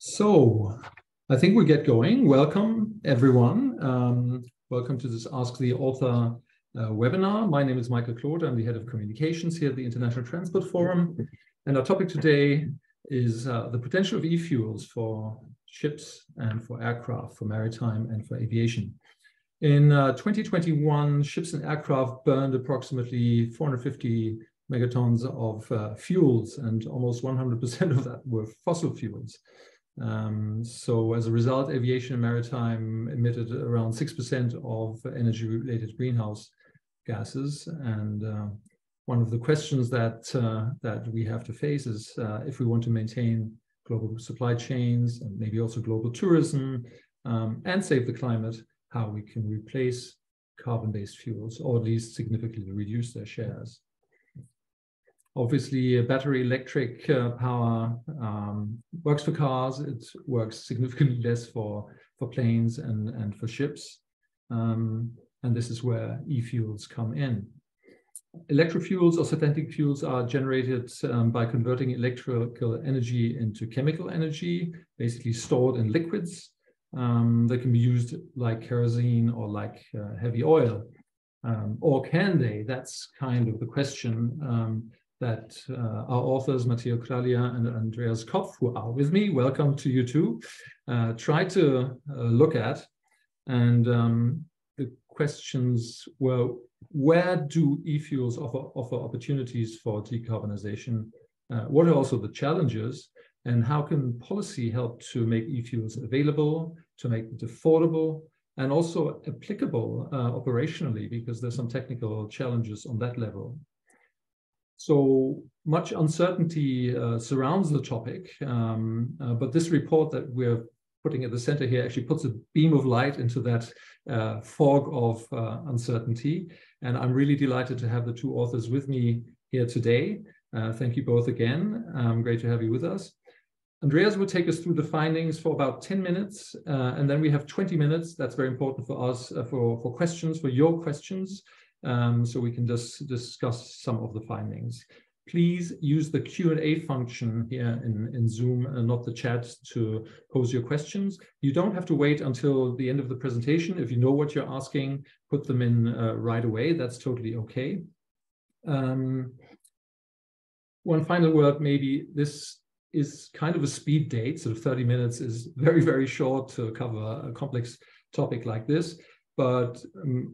So I think we get going. Welcome, everyone. Welcome to this Ask the Author webinar. My name is Michael Claude. I'm the head of communications here at the International Transport Forum. And our topic today is the potential of e-fuels for ships and for aircraft, for maritime and for aviation. In 2021, ships and aircraft burned approximately 450 megatons of fuels, and almost 100% of that were fossil fuels. So as a result, aviation and maritime emitted around 6% of energy-related greenhouse gases. And one of the questions that we have to face is if we want to maintain global supply chains and maybe also global tourism and save the climate, how we can replace carbon-based fuels or at least significantly reduce their shares. Obviously, battery electric power works for cars. It works significantly less for planes and for ships. And this is where e-fuels come in. Electrofuels or synthetic fuels are generated by converting electrical energy into chemical energy, basically stored in liquids. They can be used like kerosene or like heavy oil. Or can they? That's kind of the question that our authors, Matteo Craglia and Andreas Kopf, who are with me, welcome to you too, try to look at. And the questions were, where do e-fuels offer opportunities for decarbonization? What are also the challenges? And how can policy help to make e-fuels available, to make it affordable, and also applicable operationally, because there's some technical challenges on that level. So much uncertainty surrounds the topic, but this report that we're putting at the center here actually puts a beam of light into that fog of uncertainty. And I'm really delighted to have the two authors with me here today. Thank you both again. Great to have you with us. Andreas will take us through the findings for about 10 minutes, and then we have 20 minutes. That's very important for us, for questions, for your questions. So we can just discuss some of the findings. Please use the Q&A function here in Zoom and not the chat to pose your questions. You don't have to wait until the end of the presentation. If you know what you're asking, put them in right away. That's totally okay. One final word, maybe. This is kind of a speed date, so 30 minutes is very, very short to cover a complex topic like this. But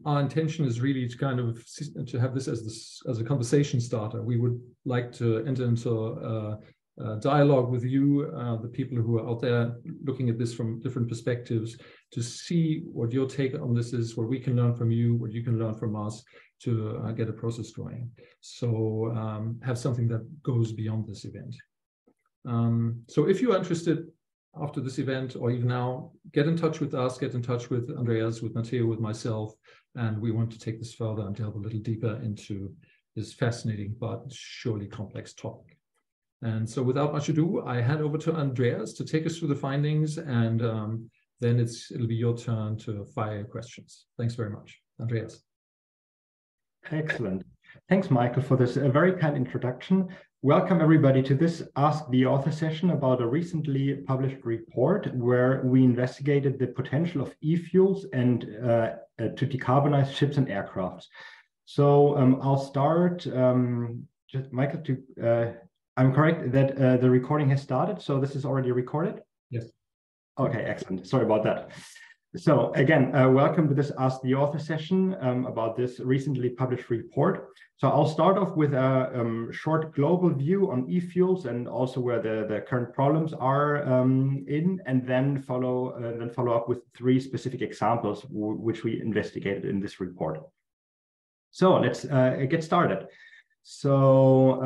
our intention is really to kind of to have this as a conversation starter. We would like to enter into a dialogue with you, the people who are out there looking at this from different perspectives, to see what your take on this is, what we can learn from you, what you can learn from us, to get a process going. So have something that goes beyond this event. So if you are interested after this event, or even now, get in touch with us, get in touch with Andreas, with Matteo, with myself, and we want to take this further and delve a little deeper into this fascinating but surely complex topic. And so without much ado, I hand over to Andreas to take us through the findings, and then it'll be your turn to fire questions. Thanks very much. Andreas. Excellent. Thanks, Michael, for this very kind introduction. Welcome, everybody, to this Ask the Author session about a recently published report where we investigated the potential of e-fuels and to decarbonize ships and aircraft. So I'll start, just Michael, I'm correct that the recording has started, so this is already recorded? Yes. Okay, excellent. Sorry about that. So again, welcome to this Ask the Author session about this recently published report. So I'll start off with a short global view on e-fuels and also where the current problems are and then follow up with 3 specific examples which we investigated in this report. So let's get started. So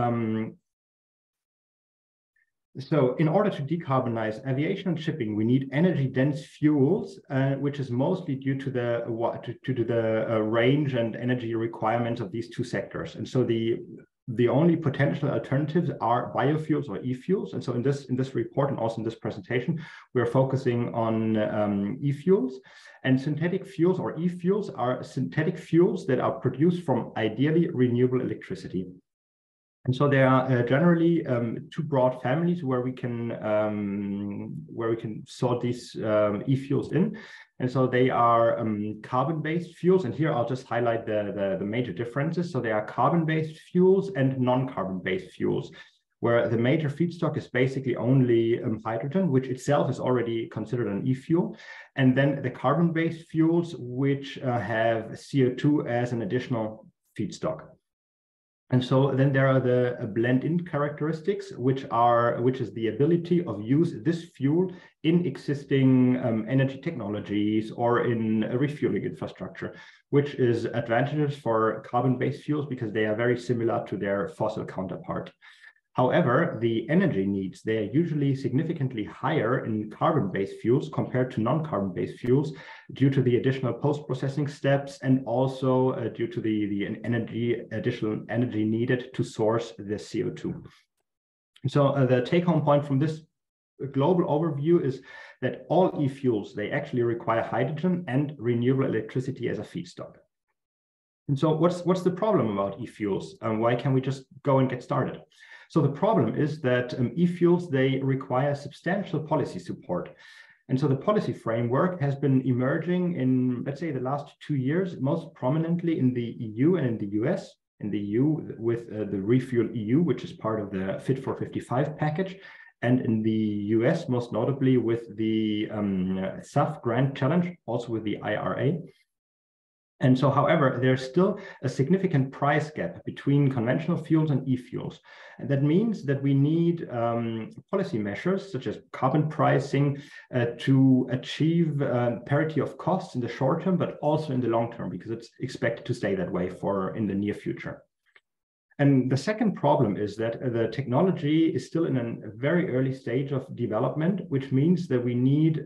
in order to decarbonize aviation and shipping, we need energy-dense fuels, which is mostly due to the range and energy requirements of these 2 sectors. And so the only potential alternatives are biofuels or e-fuels. And so in this report and also in this presentation, we're focusing on e-fuels. And synthetic fuels or e-fuels are synthetic fuels that are produced from ideally renewable electricity. And so there are generally two broad families where we can sort these e-fuels in. And so they are carbon-based fuels. And here I'll just highlight the major differences. So they are carbon-based fuels and non-carbon-based fuels, where the major feedstock is basically only hydrogen, which itself is already considered an e-fuel. And then the carbon-based fuels, which have CO2 as an additional feedstock. And so then there are the blend-in characteristics, which is the ability of use this fuel in existing energy technologies or in a refueling infrastructure, which is advantageous for carbon-based fuels because they are very similar to their fossil counterpart. However, the energy needs, they are usually significantly higher in carbon-based fuels compared to non-carbon-based fuels due to the additional post-processing steps and also due to the additional energy needed to source the CO2. So the take-home point from this global overview is that all e-fuels, they actually require hydrogen and renewable electricity as a feedstock. And so what's the problem about e-fuels? Why can't we just go and get started? So the problem is that e-fuels, they require substantial policy support. And so the policy framework has been emerging in, let's say, the last 2 years, most prominently in the EU and in the US. In the EU with the Refuel EU, which is part of the Fit for 55 package. And in the US, most notably with the SAF Grand Challenge, also with the IRA. And so, however, there's still a significant price gap between conventional fuels and e-fuels. And that means that we need policy measures such as carbon pricing to achieve parity of costs in the short term, but also in the long term, because it's expected to stay that way in the near future. And the second problem is that the technology is still in a very early stage of development, which means that we need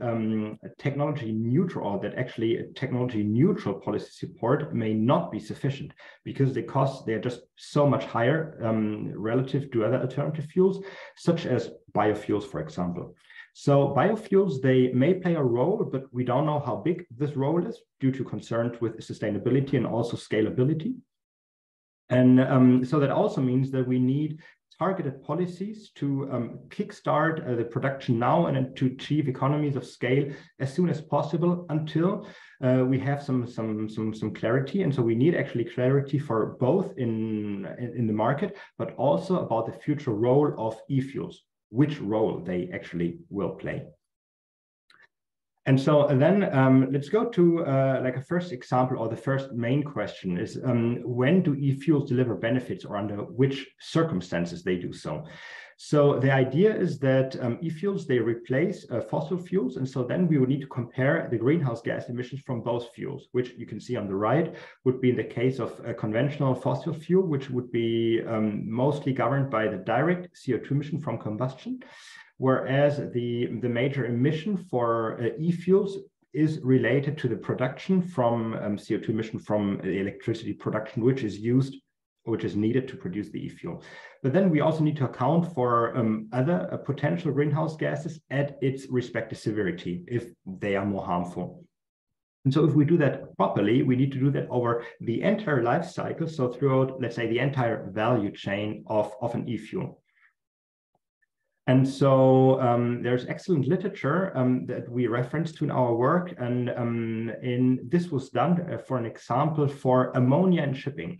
technology neutral, or that actually technology neutral policy support may not be sufficient because the costs, they're just so much higher relative to other alternative fuels, such as biofuels, for example. So biofuels, they may play a role, but we don't know how big this role is due to concerns with sustainability and also scalability. And so that also means that we need targeted policies to kickstart the production now and to achieve economies of scale as soon as possible until we have some clarity. And so we need actually clarity for both in the market, but also about the future role of e-fuels, which role they actually will play. And so then let's go to like a first example, or the first main question is when do e-fuels deliver benefits, or under which circumstances they do so? So the idea is that e-fuels, they replace fossil fuels. And so then we would need to compare the greenhouse gas emissions from both fuels, which you can see on the right would be in the case of a conventional fossil fuel, which would be mostly governed by the direct CO2 emission from combustion. Whereas the major emission for e-fuels is related to the production from CO2 emission from the electricity production, which is needed to produce the e-fuel. But then we also need to account for other potential greenhouse gases at its respective severity if they are more harmful. And so if we do that properly, we need to do that over the entire life cycle. So throughout, let's say, the entire value chain of an e-fuel. And so there's excellent literature that we referenced to in our work, and this was done for an example for ammonia and shipping.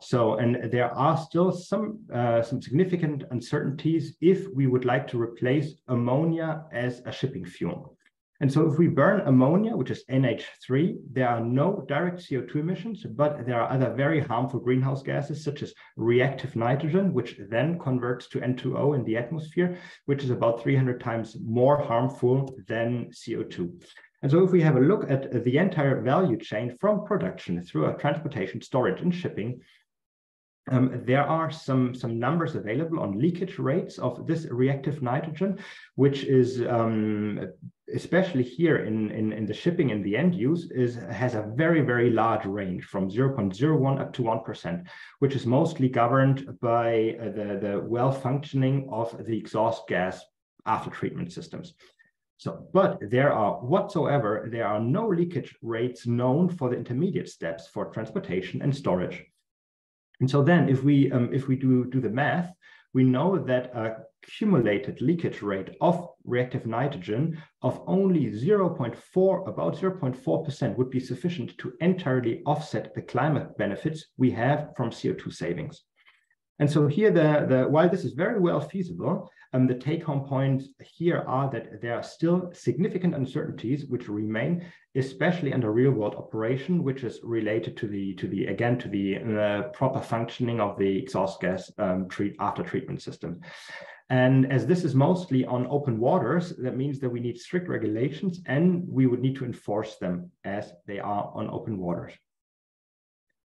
So, and there are still some significant uncertainties if we would like to replace ammonia as a shipping fuel. And so if we burn ammonia, which is NH3, there are no direct CO2 emissions, but there are other very harmful greenhouse gases, such as reactive nitrogen, which then converts to N2O in the atmosphere, which is about 300 times more harmful than CO2. And so if we have a look at the entire value chain from production through transportation, storage, and shipping, there are some numbers available on leakage rates of this reactive nitrogen, which is especially here in the shipping and the end use has a very, very large range from 0.01 up to 1%, which is mostly governed by the well-functioning of the exhaust gas after treatment systems. So, but there are no leakage rates known for the intermediate steps for transportation and storage. And so then if we do the math, we know that a cumulated leakage rate of reactive nitrogen of only 0.4, about 0.4% would be sufficient to entirely offset the climate benefits we have from CO2 savings. And so here, while this is very well feasible, the take-home points here are that there are still significant uncertainties which remain, especially under real-world operation, which is related to the proper functioning of the exhaust gas after treatment system. And as this is mostly on open waters, that means that we need strict regulations, and we would need to enforce them as they are on open waters.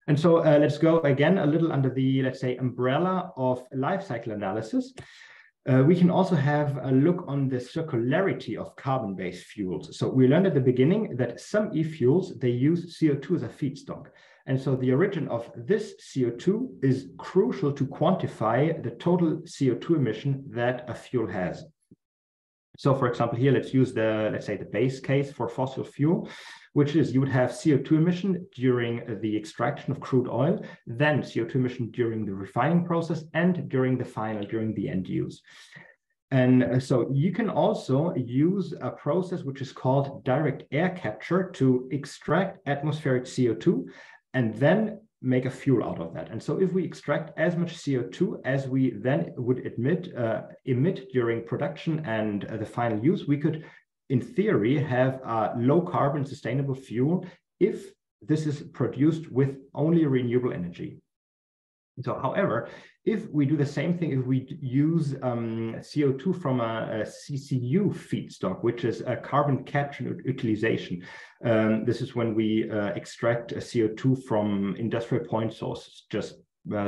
And so let's go again a little under the, let's say, umbrella of life cycle analysis. We can also have a look on the circularity of carbon-based fuels. So we learned at the beginning that some e-fuels, they use CO2 as a feedstock. And so the origin of this CO2 is crucial to quantify the total CO2 emission that a fuel has. So for example, here, let's use let's say the base case for fossil fuel, which is you would have CO2 emission during the extraction of crude oil, then CO2 emission during the refining process, and during the end use. And so you can also use a process which is called direct air capture to extract atmospheric CO2 and then make a fuel out of that. And so if we extract as much CO2 as we then would emit during production and the final use, we could, in theory, have a low carbon sustainable fuel if this is produced with only renewable energy. So, however, if we do the same thing, if we use CO2 from a CCU feedstock, which is a carbon capture utilization, this is when we extract CO2 from industrial point sources, just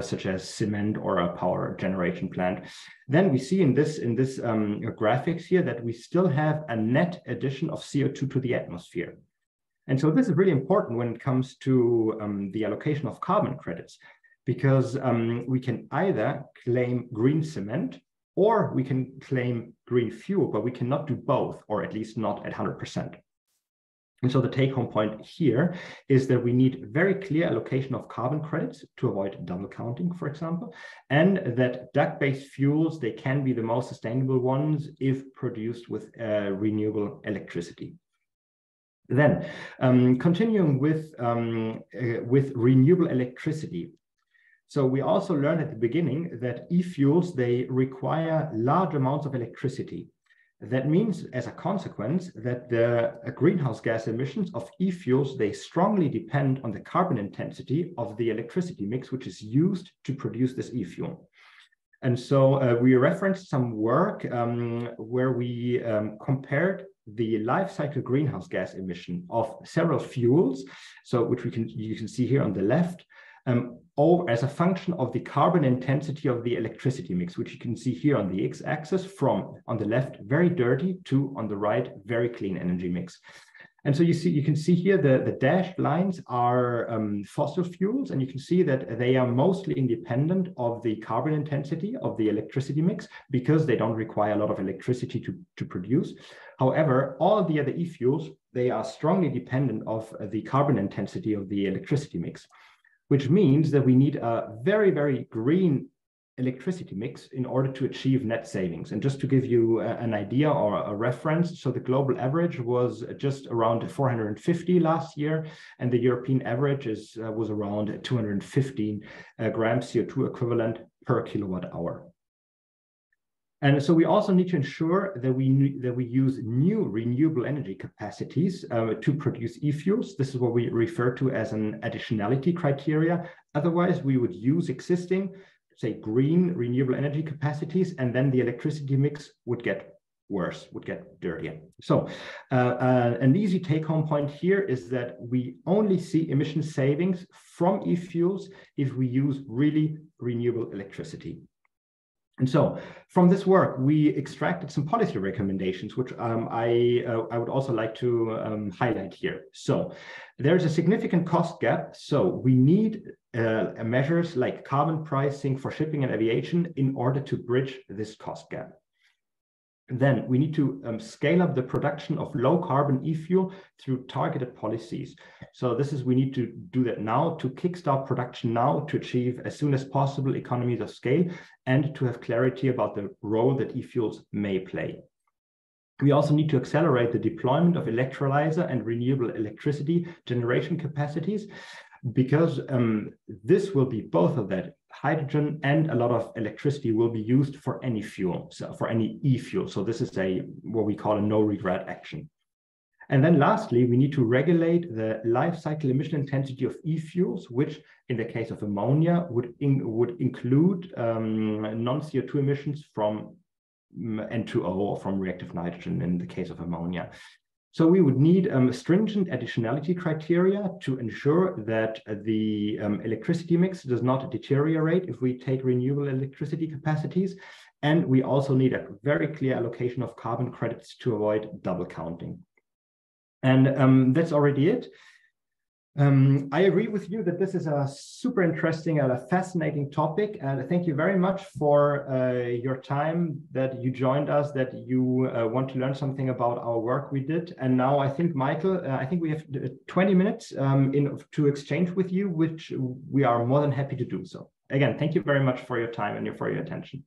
such as cement or a power generation plant, then we see in this graphics here that we still have a net addition of CO2 to the atmosphere. And so this is really important when it comes to the allocation of carbon credits, because we can either claim green cement or we can claim green fuel, but we cannot do both, or at least not at 100%. And so the take-home point here is that we need very clear allocation of carbon credits to avoid double counting, for example, and that duct-based fuels, they can be the most sustainable ones if produced with renewable electricity. Then, continuing with renewable electricity. So we also learned at the beginning that e-fuels, they require large amounts of electricity. That means, as a consequence, that the greenhouse gas emissions of e-fuels, they strongly depend on the carbon intensity of the electricity mix, which is used to produce this e-fuel. And so we referenced some work where we compared the life cycle greenhouse gas emission of several fuels, so which you can see here on the left, or as a function of the carbon intensity of the electricity mix, which you can see here on the x-axis, from on the left very dirty to on the right very clean energy mix. And so you can see here the dashed lines are fossil fuels, and you can see that they are mostly independent of the carbon intensity of the electricity mix because they don't require a lot of electricity to produce. However, all of the other e-fuels, they are strongly dependent of the carbon intensity of the electricity mix, which means that we need a very, very green electricity mix in order to achieve net savings. And just to give you an idea or a reference, so the global average was just around 450 last year, and the European average was around 215 grams CO2 equivalent per kilowatt hour. And so we also need to ensure that we use new renewable energy capacities to produce e-fuels. This is what we refer to as an additionality criteria. Otherwise, we would use existing, say, green renewable energy capacities, and then the electricity mix would get worse, would get dirtier. So an easy take-home point here is that we only see emission savings from e-fuels if we use really renewable electricity. And so from this work, we extracted some policy recommendations, which I would also like to highlight here. So there's a significant cost gap. So we need measures like carbon pricing for shipping and aviation in order to bridge this cost gap. Then we need to scale up the production of low carbon e-fuel through targeted policies. So we need to do that now, to kickstart production now, to achieve as soon as possible economies of scale, and to have clarity about the role that e-fuels may play. We also need to accelerate the deployment of electrolyzer and renewable electricity generation capacities, because this will be both of that. Hydrogen and a lot of electricity will be used for any fuel, so for any e-fuel. So this is what we call a no regret action. And then lastly, we need to regulate the life cycle emission intensity of e-fuels, which in the case of ammonia would include non-CO2 emissions from N2O or from reactive nitrogen in the case of ammonia. So we would need stringent additionality criteria to ensure that the electricity mix does not deteriorate if we take renewable electricity capacities. And we also need a very clear allocation of carbon credits to avoid double counting. And that's already it. I agree with you that this is a super interesting and a fascinating topic. And thank you very much for your time, that you joined us, that you want to learn something about our work we did. And now I think, Michael, I think we have 20 minutes to exchange with you, which we are more than happy to do so. Again, thank you very much for your time and for your attention.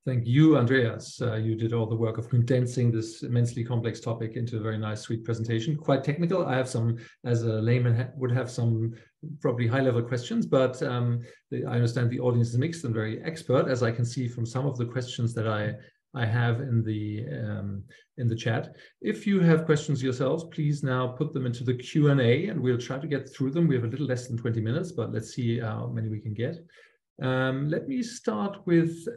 Thank you, Andreas. You did all the work of condensing this immensely complex topic into a very nice, sweet presentation. Quite technical. I have some, as a layman, would have some probably high-level questions, but I understand the audience is mixed and very expert, as I can see from some of the questions that I have in the chat. If you have questions yourselves, please now put them into the Q&A, and we'll try to get through them. We have a little less than 20 minutes, but let's see how many we can get. Let me start with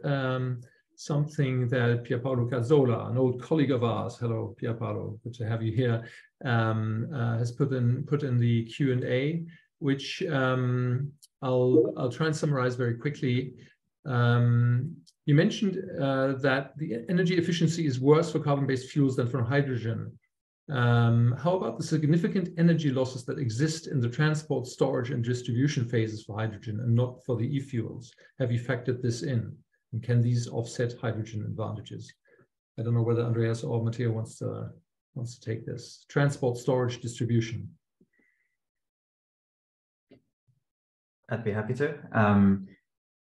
something that Pierpaolo Cazzola, an old colleague of ours, hello Pierpaolo, good to have you here, has put in the Q&A, which I'll try and summarize very quickly. You mentioned that the energy efficiency is worse for carbon-based fuels than for hydrogen. How about the significant energy losses that exist in the transport, storage, and distribution phases for hydrogen and not for the e-fuels? Have you factored this in? And can these offset hydrogen advantages? I don't know whether Andreas or Matteo wants to take this. Transport, storage, distribution. I'd be happy to.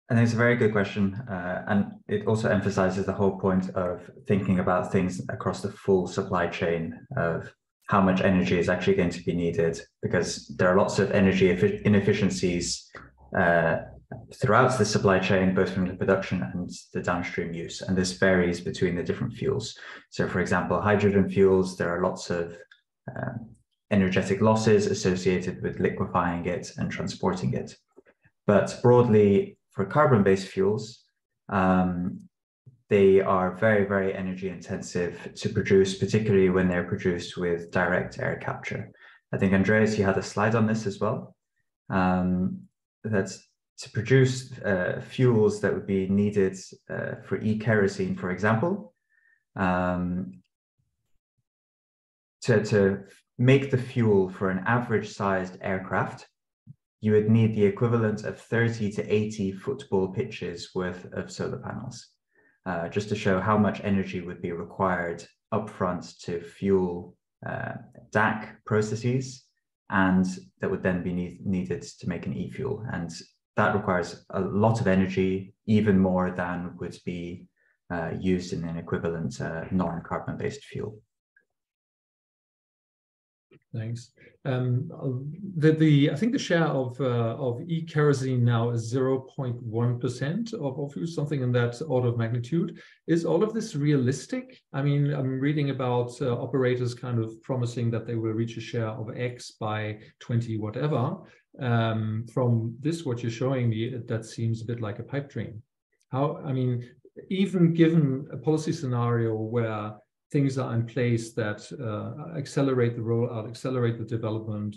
I think it's a very good question, and it also emphasizes the whole point of thinking about things across the full supply chain of how much energy is actually going to be needed, because there are lots of energy inefficiencies throughout the supply chain, both from the production and the downstream use, and this varies between the different fuels. So, for example, hydrogen fuels, there are lots of energetic losses associated with liquefying it and transporting it. But broadly, for carbon-based fuels, they are very, very energy intensive to produce, particularly when they're produced with direct air capture. I think, Andreas, you had a slide on this as well. That's to produce fuels that would be needed for e-kerosene, for example. To make the fuel for an average-sized aircraft, you would need the equivalent of 30 to 80 football pitches worth of solar panels, just to show how much energy would be required upfront to fuel DAC processes, and that would then be needed to make an e-fuel. And that requires a lot of energy, even more than would be used in an equivalent non-carbon-based fuel. Thanks. I think the share of e-kerosene now is 0.1% of fuel, something in that order of magnitude. Is all of this realistic? I mean, I'm reading about operators kind of promising that they will reach a share of X by 20 whatever. From this, what you're showing me, that seems a bit like a pipe dream. I mean, even given a policy scenario where things are in place that accelerate the rollout, accelerate the development,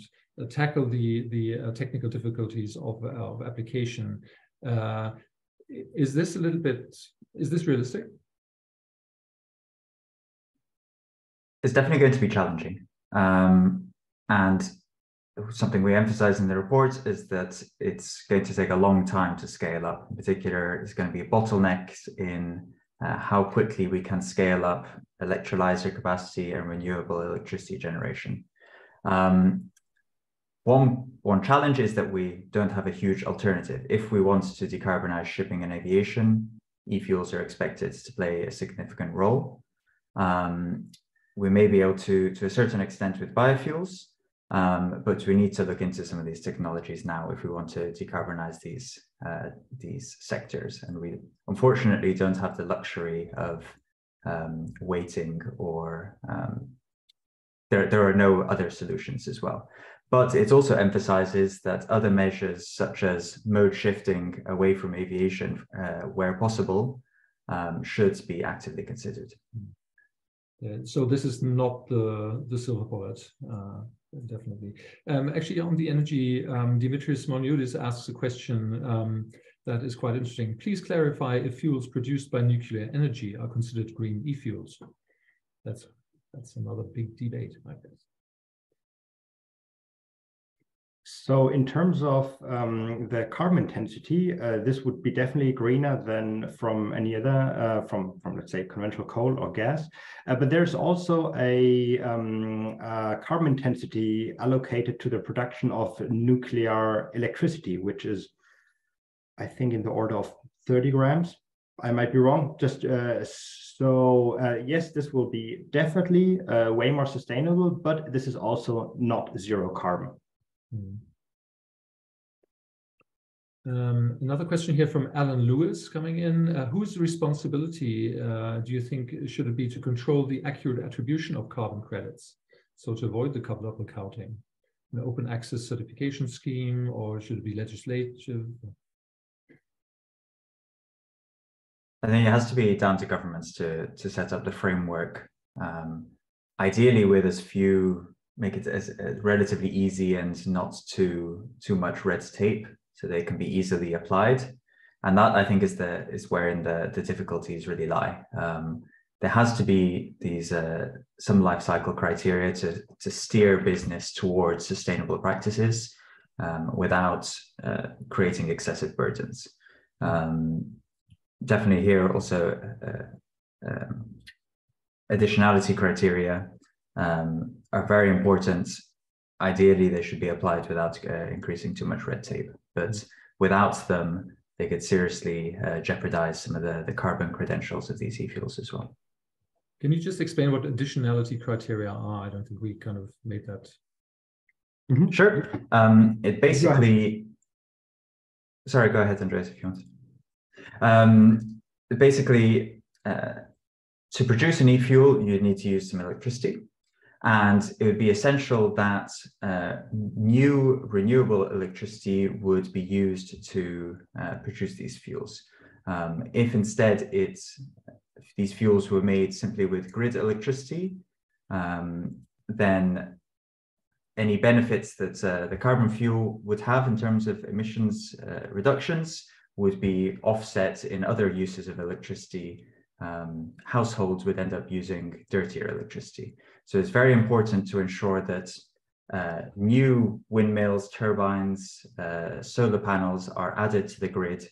tackle the technical difficulties of application. Is this realistic? It's definitely going to be challenging. And something we emphasize in the report is that it's going to take a long time to scale up. In particular, it's going to be bottlenecks in how quickly we can scale up electrolyzer capacity and renewable electricity generation. One challenge is that we don't have a huge alternative. If we want to decarbonize shipping and aviation, e-fuels are expected to play a significant role. We may be able to a certain extent with biofuels, but we need to look into some of these technologies now if we want to decarbonize these sectors. And we unfortunately don't have the luxury of waiting, or there are no other solutions as well. But it also emphasizes that other measures such as mode shifting away from aviation where possible should be actively considered. Yeah, so this is not the silver bullet, definitely. Actually, on the energy, Dimitris Monioudis asks a question that is quite interesting. Please clarify if fuels produced by nuclear energy are considered green e-fuels. That's another big debate, I guess. So in terms of the carbon intensity, this would be definitely greener than from any other, from let's say conventional coal or gas. But there's also a carbon intensity allocated to the production of nuclear electricity, which is, I think, in the order of 30 grams. I might be wrong. Just yes, this will be definitely way more sustainable, but this is also not zero carbon. Another question here from Alan Lewis coming in. Whose responsibility do you think should it be to control the accurate attribution of carbon credits? So to avoid the double counting, an open access certification scheme, or should it be legislative? I think it has to be down to governments to set up the framework. Ideally with as few, make it as relatively easy and not too much red tape, so they can be easily applied. And that, I think, is wherein the difficulties really lie. There has to be these some life cycle criteria to steer business towards sustainable practices without creating excessive burdens. Definitely here also additionality criteria are very important. Ideally, they should be applied without increasing too much red tape, but without them, they could seriously jeopardize some of the carbon credentials of these e-fuels as well. Can you just explain what additionality criteria are? I don't think we kind of made that. Mm-hmm. Sure. It basically, sorry, go ahead, Andreas, if you want. Basically, to produce an e-fuel, you need to use some electricity. And it would be essential that new renewable electricity would be used to produce these fuels. If instead these fuels were made simply with grid electricity, then any benefits that the carbon fuel would have in terms of emissions reductions would be offset in other uses of electricity. Households would end up using dirtier electricity. So it's very important to ensure that new windmills, turbines, solar panels are added to the grid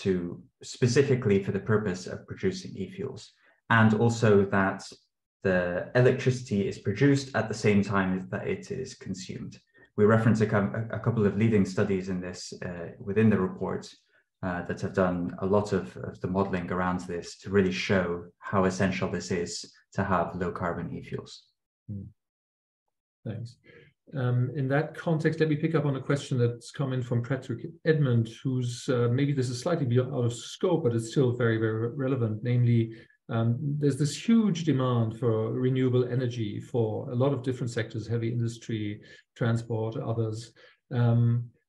to specifically for the purpose of producing e-fuels, and also that the electricity is produced at the same time that it is consumed. We reference a couple of leading studies in this within the report that have done a lot of the modeling around this to really show how essential this is to have low carbon e-fuels. Thanks. In that context, let me pick up on a question that's come in from Patrick Edmond, who's maybe this is slightly out of scope, but it's still very, very relevant. Namely, there's this huge demand for renewable energy for a lot of different sectors, heavy industry, transport, others.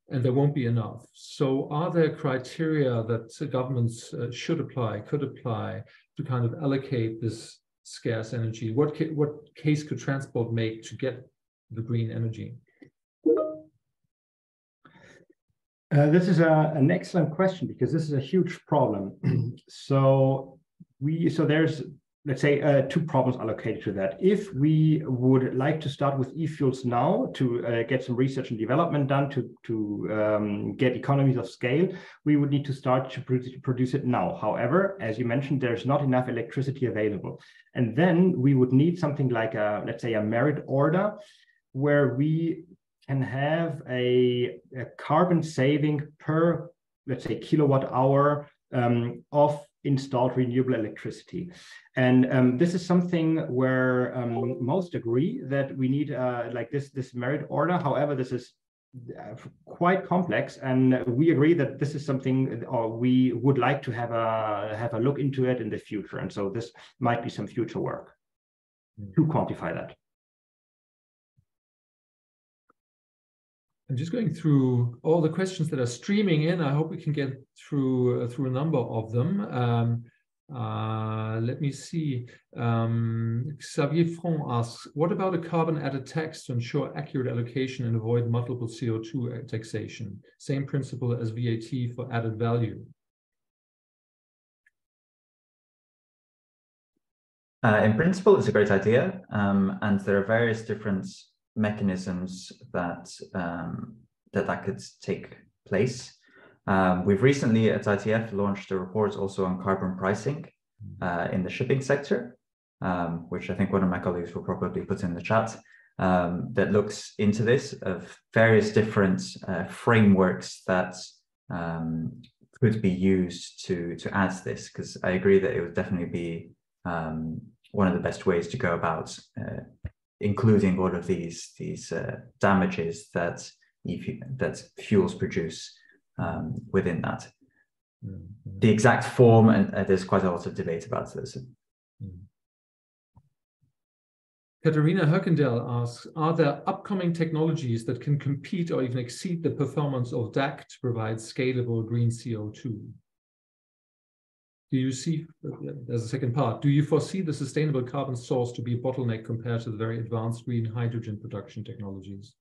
And there won't be enough. So are there criteria that governments should apply, could apply to kind of allocate this scarce energy? What case could transport make to get the green energy? This is an excellent question, because this is a huge problem. So there's let's say two problems allocated to that. If we would like to start with e-fuels now to get some research and development done to get economies of scale, we would need to start to produce it now. However, as you mentioned, there's not enough electricity available. And then we would need something like a, let's say, a merit order where we can have a carbon saving per, let's say, kilowatt hour of installed renewable electricity. And this is something where most agree that we need like this merit order. However, this is quite complex, and we agree that this is something, or we would like to have a look into it in the future. And so this might be some future work to quantify that. I'm just going through all the questions that are streaming in. I hope we can get through a number of them. Let me see. Xavier Fron asks, what about a carbon added tax to ensure accurate allocation and avoid multiple CO2 taxation? Same principle as VAT for added value. In principle, it's a great idea. And there are various different mechanisms that that could take place. We've recently at ITF launched a report also on carbon pricing in the shipping sector, which I think one of my colleagues will probably put in the chat, that looks into this of various different frameworks that could be used to add this, because I agree that it would definitely be one of the best ways to go about including all of these damages that fuels produce within that. Mm-hmm. The exact form, and there's quite a lot of debate about this. Mm-hmm. Katarina Herkendell asks, are there upcoming technologies that can compete or even exceed the performance of DAC to provide scalable green CO2? Do you see, there's a second part, do you foresee the sustainable carbon source to be a bottleneck compared to the very advanced green hydrogen production technologies?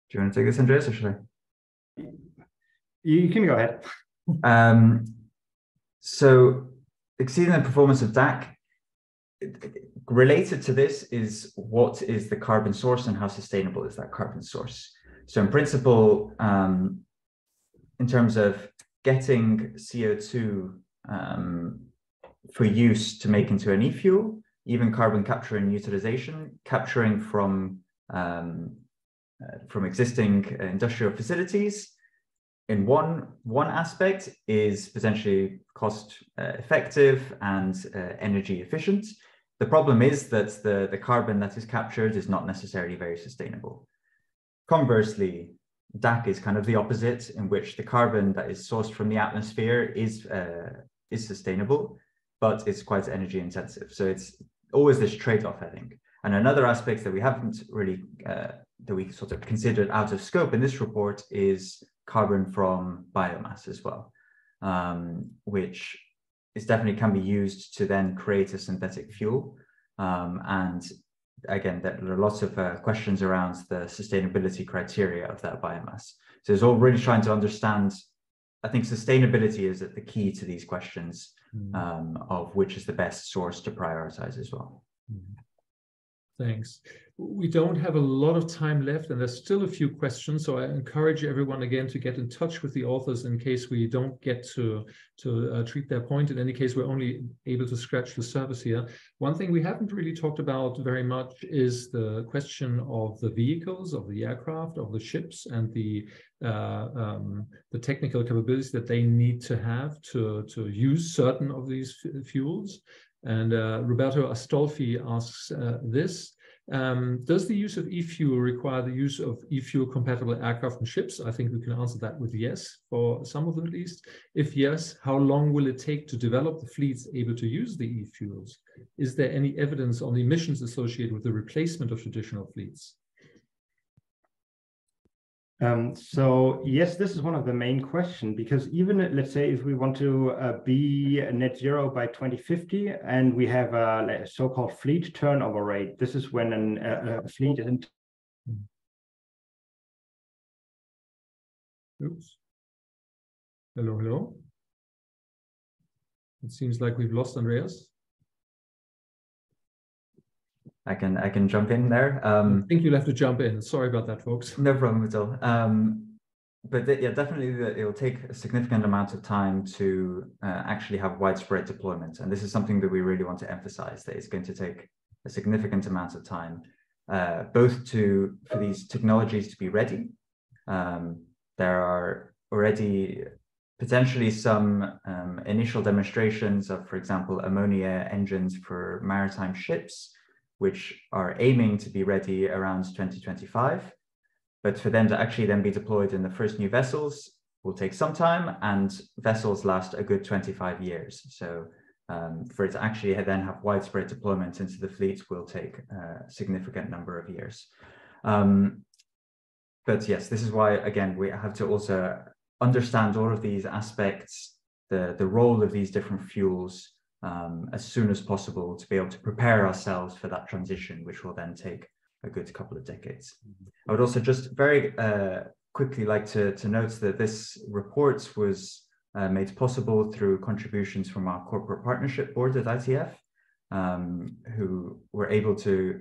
Do you want to take this, Andreas, or should I? You can go ahead. So exceeding the performance of DAC, related to this is what is the carbon source and how sustainable is that carbon source? So in principle, in terms of getting CO2 for use to make into an e-fuel, even carbon capture and utilization, capturing from existing industrial facilities, in one aspect is potentially cost effective and energy efficient. The problem is that the carbon that is captured is not necessarily very sustainable. Conversely, DAC is kind of the opposite, in which the carbon that is sourced from the atmosphere is sustainable, but it's quite energy intensive. So it's always this trade-off, I think. And another aspect that we haven't really, that we sort of considered out of scope in this report is carbon from biomass as well, which is definitely can be used to then create a synthetic fuel. And again, there are lots of questions around the sustainability criteria of that biomass. So it's all really trying to understand, I think sustainability is at the key to these questions of which is the best source to prioritize as well. Thanks. We don't have a lot of time left, and there's still a few questions. So I encourage everyone again to get in touch with the authors in case we don't get to treat their point. In any case, we're only able to scratch the surface here. One thing we haven't really talked about very much is the question of the vehicles, of the aircraft, of the ships, and the technical capabilities that they need to have to use certain of these fuels. And Roberto Astolfi asks this. Does the use of e-fuel require the use of e-fuel compatible aircraft and ships? I think we can answer that with yes, for some of them at least. If yes, how long will it take to develop the fleets able to use the e-fuels? Is there any evidence on the emissions associated with the replacement of traditional fleets? So yes, this is one of the main questions, because even let's say if we want to be net zero by 2050 and we have a so-called fleet turnover rate, this is when a fleet is Oops. Hello. It seems like we've lost Andreas. I can jump in there. I think you'll have to jump in. Sorry about that, folks. No problem at all. But yeah, definitely it will take a significant amount of time to actually have widespread deployment. And this is something that we really want to emphasize, that it's going to take a significant amount of time, both for these technologies to be ready. There are already potentially some initial demonstrations of, for example, ammonia engines for maritime ships, which are aiming to be ready around 2025. But for them to actually then be deployed in the first new vessels will take some time, and vessels last a good 25 years. So for it to actually then have widespread deployment into the fleet will take a significant number of years. But yes, this is why, again, we have to also understand all of these aspects, the role of these different fuels as soon as possible, to be able to prepare ourselves for that transition, which will then take a good couple of decades. I would also just very quickly like to note that this report was made possible through contributions from our corporate partnership board at ITF, who were able to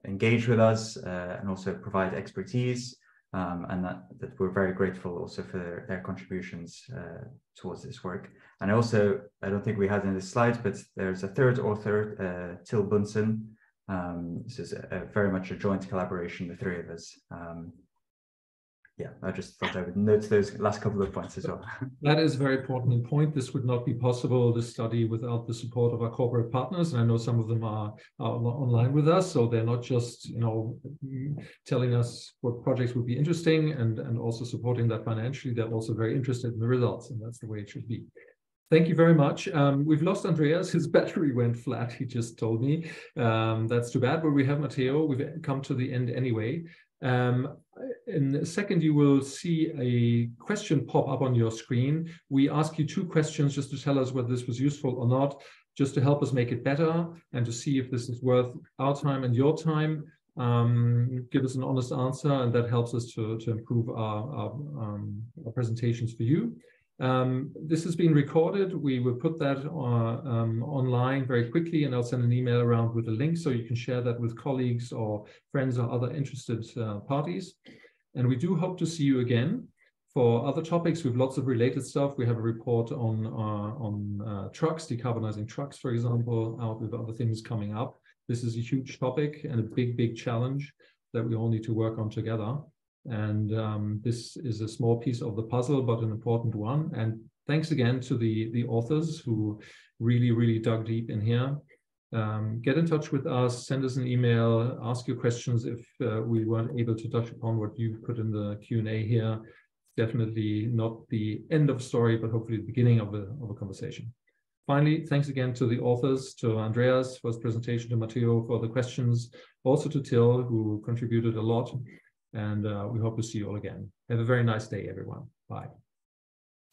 engage with us and also provide expertise, and that we're very grateful also for their contributions towards this work. And also, I don't think we had in this slide, but there's a third author, Till Bunsen. This is very much a joint collaboration, the three of us. Yeah, I just thought I would note those last couple of points as well. That is a very important point. This would not be possible, this study, without the support of our corporate partners. And I know some of them are online with us, so they're not just, you know, telling us what projects would be interesting and also supporting that financially. They're also very interested in the results, and that's the way it should be. Thank you very much. We've lost Andreas. His battery went flat, he just told me. That's too bad, but we have Matteo. We've come to the end anyway. In a second, you will see a question pop up on your screen. We ask you 2 questions just to tell us whether this was useful or not, just to help us make it better and to see if this is worth our time and your time. Give us an honest answer, and that helps us to improve our presentations for you. This has been recorded. We will put that online very quickly, and I'll send an email around with a link so you can share that with colleagues or friends or other interested parties. And we do hope to see you again for other topics with lots of related stuff. We have a report on trucks, decarbonizing trucks, for example, out with other things coming up. This is a huge topic and a big challenge that we all need to work on together. And this is a small piece of the puzzle, but an important one. And thanks again to the authors who really dug deep in here. Get in touch with us, send us an email, ask your questions if we weren't able to touch upon what you put in the Q&A here. Definitely not the end of the story, but hopefully the beginning of a conversation. Finally, thanks again to the authors, to Andreas for his presentation, to Matteo for the questions, also to Till, who contributed a lot. And we hope to see you all again. Have a very nice day, everyone. Bye.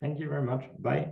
Thank you very much. Bye.